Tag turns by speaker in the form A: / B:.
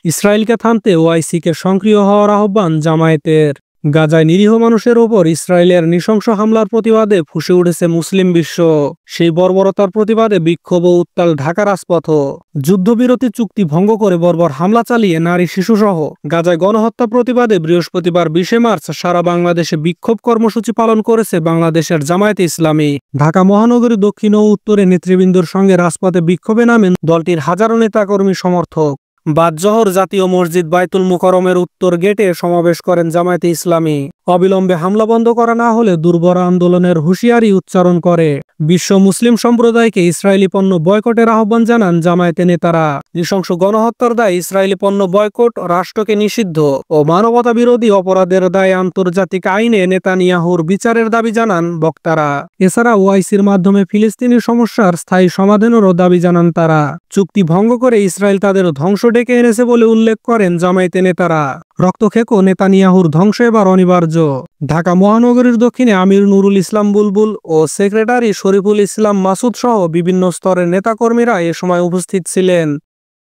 A: ইসরায়েলকে থামতে ওআইসিকে সক্রিয় হওয়ার আহ্বান জামায়াতের। গাজায় নিরীহ মানুষের ওপর ইসরায়েলের নৃশংস হামলার প্রতিবাদে ফুঁসে উঠেছে মুসলিম বিশ্ব। সেই বর্বরতার প্রতিবাদে বিক্ষোভ ও উত্তাল ঢাকা রাজপথ। যুদ্ধবিরতি চুক্তি ভঙ্গ করে বর্বর হামলা চালিয়ে নারী শিশুসহ গাজায় গণহত্যা প্রতিবাদে বৃহস্পতিবার 20 মার্চ সারা বাংলাদেশে বিক্ষোভ কর্মসূচি পালন করেছে বাংলাদেশের জামায়াতে ইসলামী। ঢাকা মহানগরী দক্ষিণ ও উত্তরে নেতৃবৃন্দর সঙ্গে রাজপথে বিক্ষোভে নামেন দলটির হাজারো নেতাকর্মী সমর্থক। বাদজোহর জাতীয় মসজিদ বায়তুল মুকাররমের উত্তর গেটে সমাবেশ করেন জামায়াতে ইসলামী। অবিলম্বে হামলা বন্ধ করা না হলে দুর্বর আন্দোলনের হুঁশিয়ারি উচ্চারণ করে বিশ্ব মুসলিম সম্প্রদায়কে ইসরায়েলি পণ্য বয়কটের আহ্বান জানান জামায়াতে নেতারা। নৃশংস গণহত্যার দায় ইসরায়েলি পণ্য বয়কট, রাষ্ট্রকে নিষিদ্ধ ও মানবতা বিরোধী অপরাধের দায়ে আন্তর্জাতিক আইনে নেতানিয়াহুর বিচারের দাবি জানান বক্তারা। এছাড়া ওআইসির মাধ্যমে ফিলিস্তিনি সমস্যার স্থায়ী সমাধানেরও দাবি জানান তারা। চুক্তি ভঙ্গ করে ইসরায়েল তাদের ধ্বংস ডেকে এনেছে বলে উল্লেখ করেন জামায়াতে নেতারা। রক্তক্ষেকো নেতানিয়াহুর ধ্বংস এবার অনিবার্য। ঢাকা মহানগরীর দক্ষিণে আমির নুরুল ইসলাম বুলবুল ও সেক্রেটারি শরীফুল ইসলাম মাসুদ সহ বিভিন্ন স্তরের নেতাকর্মীরা এ সময় উপস্থিত ছিলেন।